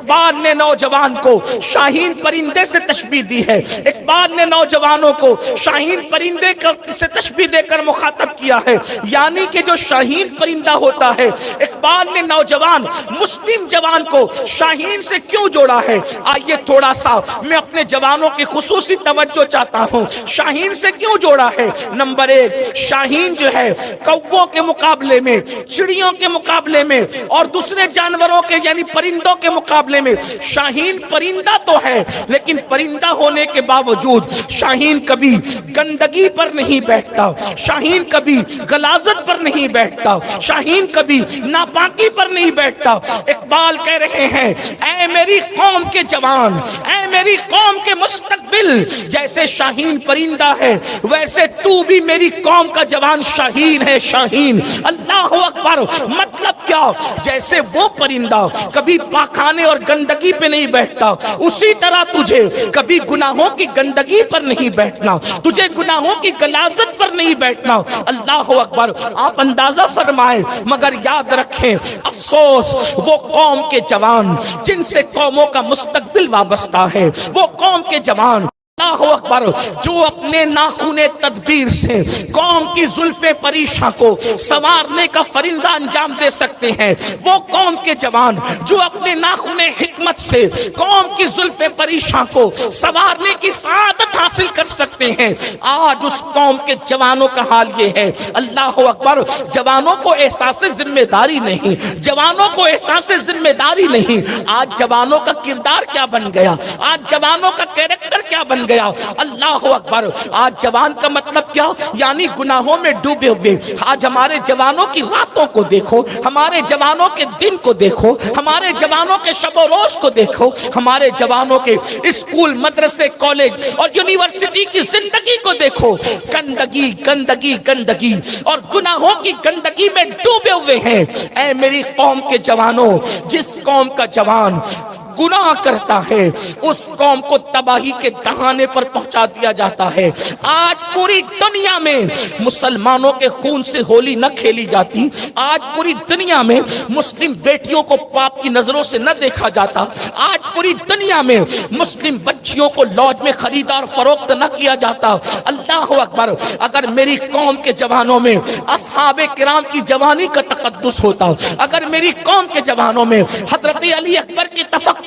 اقبال نے نوجوان کو شاہین پرندے سے تشبیہ دی ہے، اقبال نے نوجوانوں کو شاہین پرندے سے تشبیہ دے کر مخاطب کیا ہے، یعنی کہ جو شاہین پرندہ ہوتا ہے، اقبال نے نوجوان مسلم جوان کو شاہین سے کیوں جوڑا ہے؟ آئیے تھوڑا سا میں اپنے جوانوں کی خصوصی توجہ چاہتا ہوں، شاہین سے کیوں جوڑا ہے؟ نمبر ایک، شاہین جو ہے کووں کے مقابلے میں، چڑیوں کے مقابلے میں اور دوسرے جانوروں کے یعنی پرندوں کے مقابلے میں شاہین پرندہ تو ہے، لیکن پرندہ ہونے کے باوجود شاہین کبھی گندگی پر نہیں بیٹھتا، شاہین کبھی غلاظت پر نہیں بیٹھتا، شاہین کبھی ناپاکی پر نہیں بیٹھتا۔ اقبال کہہ رہے ہیں اے میری قوم کے جوان، اے میری قوم کے مستقبل، جیسے شاہین پرندہ ہے ویسے تو بھی میری قوم کا جوان شاہین ہے، شاہین۔ اللہ اکبر، مطلب کیا؟ جیسے وہ پرندہ کبھی پاخانے اور گندگی پہ نہیں بیٹھتا، اسی طرح تجھے کبھی گناہوں کی گندگی پر نہیں بیٹھنا، تجھے گناہوں کی غلاظت پر نہیں بیٹھنا۔ اللہ اکبر، آپ اندازہ فرمائیں، مگر یاد رکھیں افسوس وہ قوم کے جوان جن سے قوموں کا مستقبل وابستہ ہے، وہ قوم کے جوان اللہ اکبر جو اپنے ناخن تدبیر سے قوم کی زلف پریشاں کو سنوارنے کا فرندہ انجام دے سکتے ہیں، وہ قوم کے جوان جو اپنے ناخن حکمت سے قوم کی زلف پریشاں کو سنوارنے کی سعادت حاصل کر سکتے ہیں۔ آج اس قوم کے جوانوں کا حال یہ ہے، اللہ اکبر، جوانوں کو احساس ذمہ داری نہیں، جوانوں کو احساس ذمہ داری نہیں۔ آج جوانوں کا کردار کیا بن گیا، آج جوانوں کا کیریکٹر کیا بن گیا، اللہ اکبر۔ آج جوان کا مطلب کیا؟ یعنی گناہوں میں ڈوبے ہوئے۔ آج ہمارے جوانوں کی راتوں کو دیکھو، ہمارے جوانوں کے دن کو دیکھو، ہمارے جوانوں کے شب و روز کو دیکھو، ہمارے جوانوں کے اسکول، مدرسے، کالج اور یونیورسٹی کی زندگی کو دیکھو، گندگی گندگی گندگی اور گناہوں کی گندگی میں ڈوبے ہوئے ہیں۔ اے میری قوم کے جوانوں، جس قوم کا جوان گناہ کرتا ہے اس قوم کو تباہی کے دہانے پر پہنچا دیا جاتا ہے۔ آج پوری دنیا میں مسلمانوں کے خون سے ہولی نہ کھیلی جاتی، آج پوری دنیا میں مسلم بیٹیوں کو پاپ کی نظروں سے نہ دیکھا جاتا، آج پوری دنیا میں مسلم بچیوں کو لاج میں خریدار فروخت نہ کیا جاتا۔ اللہ اکبر، اگر میری قوم کے جوانوں میں اصحاب کرام کی جوانی کا تقدس ہوتا، اگر میری قوم کے جوانوں میں حضرت علی اکبر کی تفکر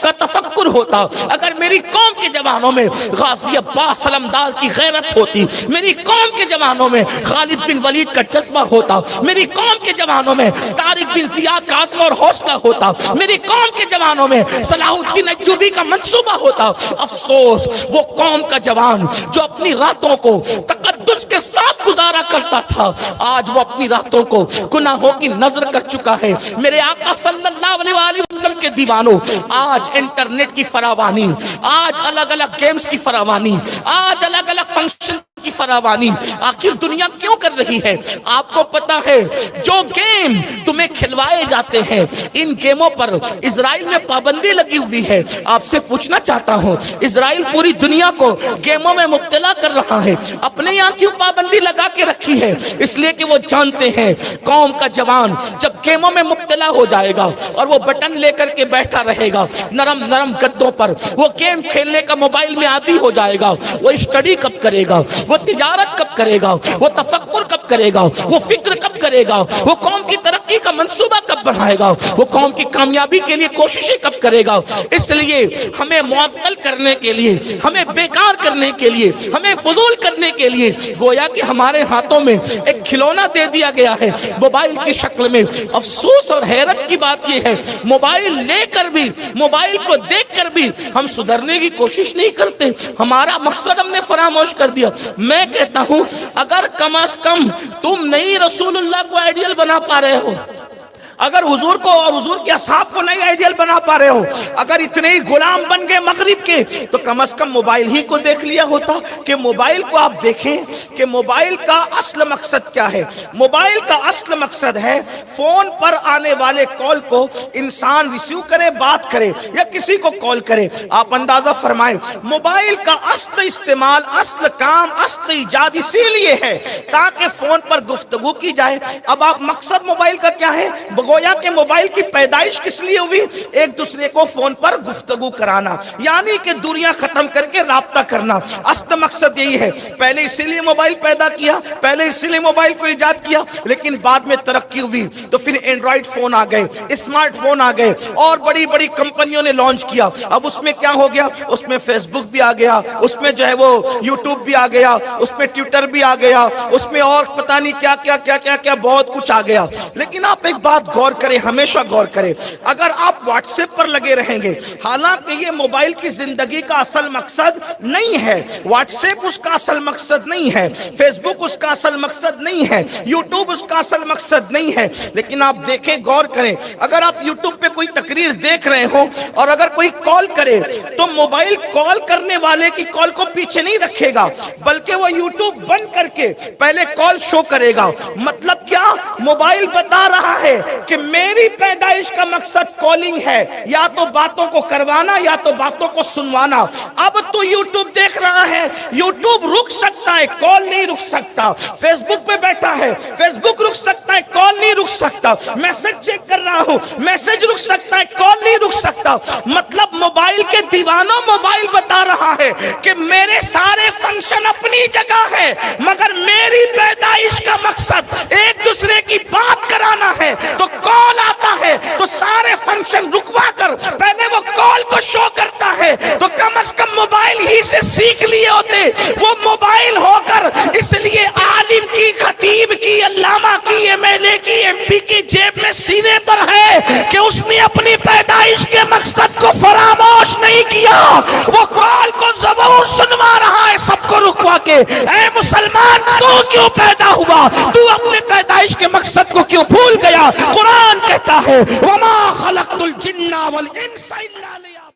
ہوتا، اگر میری قوم کے جوانوں میں غازی عباس سلمدار کی غیرت ہوتی، میری قوم کے جوانوں میں خالد بن ولید کا جذبہ ہوتا، میری قوم کے جوانوں میں طارق بن زیاد کا عزم اور حوصلہ ہوتا، میری قوم کے جوانوں میں صلاح الدین ایوبی کا منصوبہ ہوتا۔ افسوس وہ قوم کا جوان جو اپنی راتوں کو تقدس کے ساتھ گزارا کرتا تھا، آج وہ اپنی راتوں کو گناہوں کی نظر کر چکا ہے۔ میرے آقا صلی اللہ علیہ وآلہ وسلم کے دیوانوں، آج انٹرنیٹ کی فراوانی، آج الگ الگ گیمز کی فراوانی، آج الگ الگ فنکشن کی فراوانی آخر دنیا کیوں کر رہی ہے؟ آپ کو پتا ہے جو گیم تمہیں کھلوائے جاتے ہیں ان گیموں پر اسرائیل میں پابندی لگی ہوئی ہے۔ آپ سے پوچھنا چاہتا ہوں، اسرائیل پوری دنیا کو گیموں میں مبتلا کر رہا ہے، اپنے یہاں کیوں پابندی لگا کے رکھی ہے؟ اس لیے کہ وہ جانتے ہیں قوم کا جوان جب گیموں میں مبتلا ہو جائے گا اور وہ بٹن لے کر کے بیٹھا رہے گا نرم نرم گدوں پر، وہ گیم کھیلنے کا موبائل میں عادی ہو جائے گا، وہ اسٹڈی کب کرے گا، وہ تجارت کب کرے گا، وہ تفکر کب کرے گا، وہ فکر کب کرے گا، وہ قوم کی ترقی کا منصوبہ کب بنائے گا، وہ قوم کی کامیابی کے لیے کوششیں کب کرے گا؟ اس لیے ہمیں معطل کرنے کے لیے، ہمیں بیکار کرنے کے لیے، ہمیں فضول کرنے کے لیے گویا کہ ہمارے ہاتھوں میں ایک کھلونا دے دیا گیا ہے موبائل کی شکل میں۔ افسوس اور حیرت کی بات یہ ہے موبائل لے کر بھی، موبائل کو دیکھ کر بھی ہم سدھرنے کی کوشش نہیں کرتے، ہمارا مقصد ہم نے فراموش کر دیا۔ میں کہتا ہوں اگر کم از کم تم نہیں رسول اللہ کو آئیڈیل بنا پا رہے ہو، اگر حضور کو اور حضور کے اصحاب کو نہیں آئیڈیل بنا پا رہے ہو، اگر اتنے ہی غلام بن گئے مغرب کے، تو کم از کم موبائل ہی کو دیکھ لیا ہوتا کہ موبائل کو آپ دیکھیں کہ موبائل کا اصل مقصد کیا ہے۔ موبائل کا اصل مقصد ہے فون پر آنے والے کال کو انسان ریسیو کرے، بات کرے یا کسی کو کال کرے۔ آپ اندازہ فرمائیں موبائل کا اصل استعمال، اصل کام، اصل ایجاد اسی لیے ہے تاکہ فون پر گفتگو کی جائے۔ اب آپ مقصد موبائل کا کیا ہے؟ گویا کہ موبائل کی پیدائش کس لیے ہوئی؟ ایک دوسرے کو فون پر گفتگو کرانا، یعنی کہ دوریاں ختم کر کے رابطہ کرنا، اصل مقصد یہی ہے۔ پہلے اسی لیے موبائل پیدا کیا، پہلے اسی لیے موبائل کو ایجاد کیا، لیکن بعد میں ترقی ہوئی تو پھر اینڈرائیڈ فون آ گئے، اسمارٹ فون آ گئے، اور بڑی بڑی کمپنیوں نے لانچ کیا۔ اب اس میں کیا ہو گیا؟ اس میں فیس بک بھی آ گیا، اس میں جو ہے وہ یوٹیوب بھی آ گیا، اس میں ٹویٹر بھی آ گیا، اس میں اور پتہ نہیں کیا کیا کیا کیا کیا بہت کچھ آ گیا۔ لیکن آپ ایک بات غور کریں، ہمیشہ غور کریں، اگر آپ واٹس ایپ پر لگے رہیں گے، حالانکہ یہ موبائل کی زندگی کا اصل مقصد نہیں ہے، واٹس ایپ اس کا اصل مقصد نہیں ہے، فیس بک اس کا اصل مقصد نہیں ہے، یوٹیوب اس کا اصل مقصد نہیں ہے، لیکن آپ دیکھیں، غور کریں، اگر آپ یوٹیوب پہ کوئی تقریر دیکھ رہے ہو اور اگر کوئی کال کرے تو موبائل کال کرنے والے کی کال کو پیچھے نہیں رکھے گا، بلکہ وہ یوٹیوب بند کر کے پہلے کال شو کرے گا۔ مطلب کیا؟ موبائل بتا رہا ہے کہ میری پیدائش کا مقصد کالنگ ہے، یا تو باتوں کو کروانا یا تو باتوں کو سنوانا۔ اب تو یوٹیوب دیکھ رہا ہے، یوٹیوب رک سکتا ہے، کال نہیں رک سکتا۔ فیس بک پہ بیٹھا ہے، فیس بک رک سکتا ہے، کال نہیں رک سکتا۔ میسج چیک کر رہا ہوں، میسج رک سکتا ہے، کال نہیں رک سکتا۔ مطلب موبائل کے دیوانوں، موبائل بتا رہا ہے کہ میرے سارے فنکشن اپنی جگہ ہے، مگر میری پیدائش کا مقصد ایک دوسرے کی بات کرانا ہے، تو کال آتا ہے تو سارے فنکشن رکوا کر پہلے وہ کال کو شو کرتا ہے۔ تو کم از کم موبائل ہی سے سیکھ لیے ہوتے، وہ موبائل ہو کر اس لیے عالم کی، خطیب کی، علامہ کی، ایم ایل اے کی، ایم پی کی جیب میں سینے پر ہے کہ اس نے اپنی پیدائش کے مقصد کو فراموش نہیں کیا، وہ کال کو ضرور سنوا رہا ہے سب کو رکوا کے۔ اے مسلمان، تو کیوں پیدا ہوا؟ تو اپنے پیدائش کے مقصد کو کیوں بھول گیا؟ قرآن کہتا ہے وَمَا خَلَقْتُ الْجِنَّ وَالْإِنسَ إِلَّا لِيَعْبُدُونِ۔